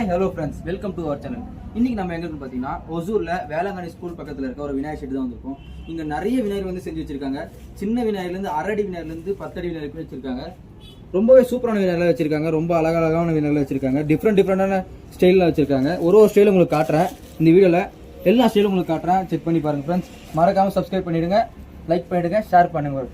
Hello friends, welcome to our channel. இன்னைக்கு நம்ம எங்க இருக்குன்னு பார்த்தீங்கன்னா ஒசூர்ல வேளாங்கண்ணி ஸ்கூல் பக்கத்தில் இருக்க ஒரு விநாயகர் ஷெட் தான் வந்திருக்கும். இங்க நிறைய விநாயகர் வந்து செஞ்சு வச்சிருக்காங்க. சின்ன விநாயகர்லேருந்து 1.5 அடி விநாயகர்லேருந்து 10 அடி விநாயகர் வச்சிருக்காங்க. ரொம்பவே சூப்பரான விநாயகர்லாம் வச்சிருக்காங்க. ரொம்ப அழகான விநாயகர் வச்சிருக்காங்க. டிஃப்ரெண்டான ஸ்டைலில் வச்சிருக்காங்க. ஒரு ஸ்டைல் உங்களுக்கு காட்டுறேன் இந்த வீடியோவில். எல்லா ஸ்டைலும் உங்களுக்கு காட்டுறேன், செக் பண்ணி பாருங்க ஃப்ரெண்ட்ஸ். மறக்காம சப்ஸ்கிரைப் பண்ணிடுங்க, லைக் பண்ணிடுங்க, ஷேர் பண்ணுங்க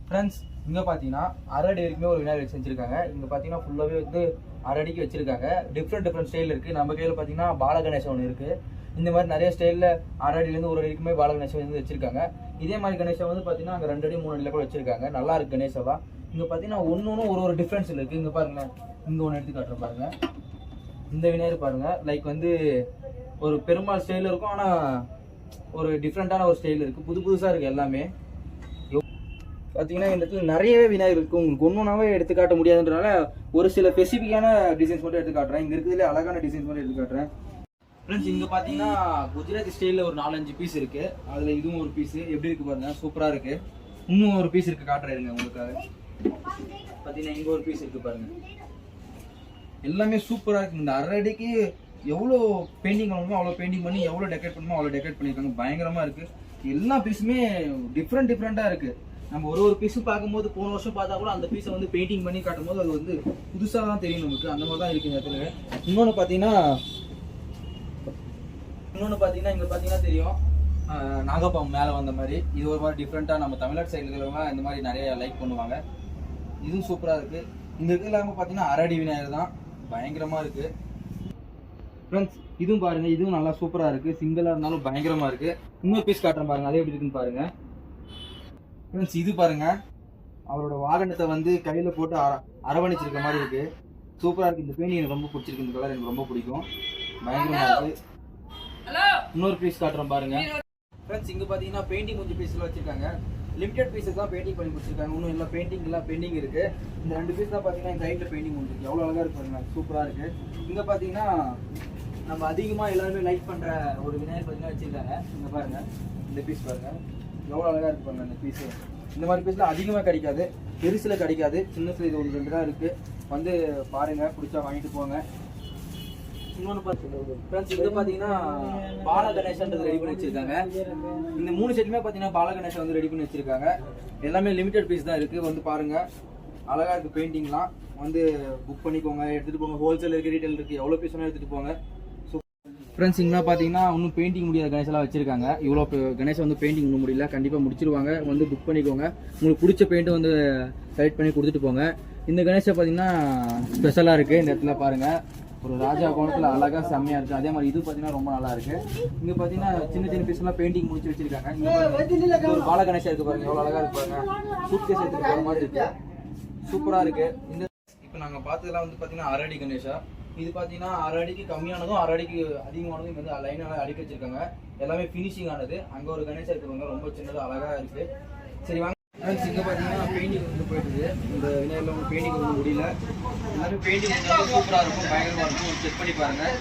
ஃப்ரெண்ட்ஸ். இங்கே பார்த்தீங்கன்னா 1.5 அடி வரைக்குமே ஒரு விநாயகர் செஞ்சுருக்காங்க. இங்கே பார்த்தீங்கன்னா ஃபுல்லாகவே வந்து 1.5 அடிக்கு வச்சிருக்காங்க. டிஃப்ரெண்ட் ஸ்டைல் இருக்குது. நம்ம கையில் பார்த்தீங்கன்னா பாலகணேசன் ஒன்று இருக்குது. இந்த மாதிரி நிறைய ஸ்டைலில் 1.5 அடியிலேருந்து 1 அடிக்குமே பாலகணேசன் வந்து வச்சிருக்காங்க. இதே மாதிரி கணேசன் வந்து பார்த்தீங்கன்னா அங்கே 2 அடி 3 அடியில் கூட வச்சிருக்காங்க. நல்லா இருக்கு கணேசவா. இங்கே பார்த்தீங்கன்னா ஒன்று ஒரு டிஃப்ரென்ஸ் இருக்குது. இங்கே பாருங்களேன், இங்கே ஒன்று எடுத்து காட்டுறேன் பாருங்க. இந்த விநாயகர் பாருங்க, லைக் வந்து ஒரு பெருமாள் ஸ்டைல் இருக்கும், ஆனால் ஒரு டிஃப்ரெண்ட்டான ஒரு ஸ்டைல் இருக்குது. புதுசாக இருக்குது எல்லாமே. பார்த்தீங்கன்னா இந்த இடத்துல நிறையவே விநாயகர் இருக்குது. உங்களுக்கு ஒன்றுனாவே எடுத்து காட்ட முடியாதுன்றனால ஒரு சில ஸ்பெசிஃபிக்கான டிசைன்ஸ் மட்டும் எடுத்து காட்டுறேன். இங்கே இருக்கிறதுல அழகான டிசைன்ஸ் மட்டும் எடுத்து காட்டுறேன் ஃப்ரெண்ட்ஸ். இங்கே பார்த்தீங்கன்னா குஜராத்தி ஸ்டைலில் ஒரு 4-5 பீஸ் இருக்குது. அதில் இதுவும் ஒரு பீஸு எப்படி இருக்குது பாருங்கள், சூப்பராக இருக்குது. இன்னும் ஒரு பீஸ் இருக்குது, காட்டுறேங்க உங்களுக்காக. பார்த்தீங்கன்னா இங்கே ஒரு பீஸ் இருக்குது பாருங்கள். எல்லாமே சூப்பராக இருக்குது. இந்த 1.5 அடிக்கு எவ்வளோ பெயிண்டிங் பண்ணணுமோ அவ்வளோ பெயிண்டிங் பண்ணி, எவ்வளோ டெக்கரேட் பண்ணணுமோ அவ்வளோ டெக்கரேட் பண்ணியிருக்காங்க. பயங்கரமாக இருக்குது. எல்லா பீஸுமே டிஃப்ரெண்ட்டாக இருக்குது. நம்ம ஒரு பீஸும் பார்க்கும்போது போன வருஷம் பார்த்தா கூட அந்த பீஸை வந்து பெயிண்டிங் பண்ணி காட்டும் போது அது வந்து புதுசாக தான் தெரியும் நமக்கு. அந்த மாதிரி தான் இருக்குது இந்த இடத்துல. இன்னொன்று பார்த்தீங்கன்னா இங்கே பார்த்தீங்கன்னா தெரியும், நாகப்பாம்பு மேலே வந்த மாதிரி. இது ஒரு மாதிரி டிஃப்ரெண்ட்டாக நம்ம தமிழ்நாடு சைடில் இருக்கிறவங்க இந்த மாதிரி நிறைய லைக் பண்ணுவாங்க. இதுவும் சூப்பராக இருக்குது. இங்கே இருக்கிற இல்லாமல் பார்த்தீங்கன்னா 1.5 அடி விநாயகர் தான், பயங்கரமாக இருக்குது ஃப்ரெண்ட்ஸ். இதுவும் பாருங்கள், இதுவும் நல்லா சூப்பராக இருக்குது. சிங்கிளாக இருந்தாலும் பயங்கரமாக இருக்குது. இன்னொரு பீஸ் காட்டுறேன் பாருங்கள், அதே எப்படி இருக்குன்னு பாருங்கள் ஃப்ரெண்ட்ஸ். இது பாருங்க, அவரோட வாகனத்தை வந்து கையில் போட்டு அரவணைச்சிருக்க மாதிரி இருக்கு. சூப்பராக இருக்கு. இந்த பெயிண்டிங் எனக்கு ரொம்ப பிடிச்சிருக்கு. இந்த கலர் எனக்கு ரொம்ப பிடிக்கும், பயங்கரமா இருக்கு. இன்னொரு பீஸ் காட்டுறோம் பாருங்க ஃப்ரெண்ட்ஸ். இங்க பாத்தீங்கன்னா பெயிண்டிங் கொஞ்சம் பீஸ்ல வச்சிருக்காங்க. லிமிடெட் பீஸஸ் தான் பெயிண்டிங் பண்ணி கொடுத்துருக்காங்க. இன்னும் எல்லாம் பெயிண்டிங் இருக்கு. இந்த 2 பீஸ் தான் பாத்தீங்கன்னா இந்த ரைட்ல பெயிண்டிங் பண்ணிருக்கு. எவ்வளவு அழகா இருக்கு பாருங்க, சூப்பரா இருக்கு. இங்க பாத்தீங்கன்னா நம்ம அதிகமா எல்லாருமே லைக் பண்ற ஒரு விநாயகர் பாத்தீங்கன்னா வச்சிருக்காங்க. இங்க பாருங்க, இந்த பீஸ் பாருங்க, எவ்வளோ அழகாக இருக்கு பாருங்க. இந்த பீஸு இந்த மாதிரி பீஸ்லாம் அதிகமாக கிடைக்காது, பெருசில் கிடைக்காது. சின்ன இது 1-2 தான் இருக்குது. வந்து பாருங்கள், பிடிச்சா வாங்கிட்டு போங்க. இன்னொன்று ஃப்ரெண்ட்ஸ், இது பார்த்தீங்கன்னா பாலகணேசன்றது ரெடி பண்ணி வச்சுருக்காங்க. இந்த 3 செட்டுமே பார்த்தீங்கன்னா பாலகணேசன் வந்து ரெடி பண்ணி வச்சுருக்காங்க. எல்லாமே லிமிடெட் பீஸ் தான் இருக்குது. வந்து பாருங்கள், அழகாக இருக்குது. பெயிண்டிங்லாம் வந்து புக் பண்ணிக்கோங்க, எடுத்துகிட்டு போங்க. ஹோல்சேல் இருக்குது, ரீட்டைல் இருக்குது, எவ்வளோ பீஸ் வேணால் எடுத்துகிட்டு போங்க ஃப்ரெண்ட்ஸ். இங்கே பார்த்தீங்கன்னா இன்னும் பெயிண்டிங் முடியாத கணேசெல்லாம் வச்சிருக்காங்க. இவ்வளோ கணேசன் வந்து பெயிண்டிங் இன்னும் முடியல, கண்டிப்பாக முடிச்சிருவாங்க. வந்து புக் பண்ணிக்கோங்க. உங்களுக்கு பிடிச்ச பெயிண்ட்டு வந்து செலக்ட் பண்ணி கொடுத்துட்டு போங்க. இந்த கணேசை பார்த்தீங்கன்னா ஸ்பெஷலாக இருக்குது. இந்த இடத்துல பாருங்கள், ஒரு ராஜா கோணத்தில் அழகாக செம்மையாக இருக்குது. அதே மாதிரி இது பார்த்தீங்கன்னா ரொம்ப நல்லா இருக்குது. இங்கே பார்த்தீங்கன்னா சின்ன பீஸ்லாம் பெயிண்டிங் முடிச்சு வச்சிருக்காங்க. இங்கே ஒரு பால கணேசா இருக்குது பாருங்கள், எவ்வளோ அழகாக இருக்கு பாருங்க. சூட்கேஸ் எடுத்துகிட்டு போகிற மாதிரி இருக்குது, சூப்பராக இருக்குது. இந்த இப்போ நாங்கள் பார்த்ததெல்லாம் வந்து பார்த்தீங்கன்னா 1.5 அடி கணேசா. இது பார்த்தீங்கன்னா 1.5 அடிக்கு கம்மியானதும் 1.5 அடிக்கு அதிகமானதும் இங்கே வந்து லைனாக அடிக்க வச்சிருக்காங்க. எல்லாமே ஃபினிஷிங் ஆனது. அங்கே ஒரு கணேசா இருக்கிறவங்க ரொம்ப சின்னதாக அழகாக இருக்குது. சரி வாங்க ஃப்ரெண்ட்ஸ். இங்கே பார்த்தீங்கன்னா பெயிண்டிங் வந்து போயிட்டுது. இந்த விநாயகரில் வந்து பெயிண்டிங் வந்து முடியல. எல்லாமே பெயிண்டிங் சூப்பராக இருக்கும், பயங்கரமாக இருக்கும். செக் பண்ணி பாருங்கள்.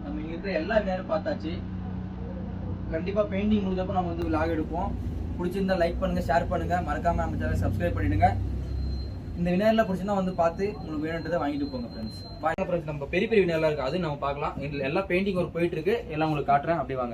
நம்ம இங்க இருக்கிற எல்லா விநாயகரும் பார்த்தாச்சு. கண்டிப்பா பெயிண்டிங் முடிஞ்சப்போ நம்ம வந்து vlog எடுப்போம். பிடிச்சிருந்தா லைக் பண்ணுங்க, ஷேர் பண்ணுங்க, மறக்காம நம்ம சேனலை சப்ஸ்கிரைப் பண்ணிடுங்க. இந்த விநாயகர்லாம் பிடிச்சிருந்தா வந்து பார்த்து உங்களுக்கு வேணுன்றதை வாங்கிட்டு போங்க ஃப்ரெண்ட்ஸ். வாங்க ஃப்ரெண்ட்ஸ், நம்ம பெரிய பெரிய விநாயகர்லாம் இருக்கு, அது நம்ம பார்க்கலாம். எல்லா பெயிண்டிங் ஒரு போயிட்டு இருக்கு, எல்லாம் உங்களுக்கு காட்டுறேன். அப்படி வாங்க.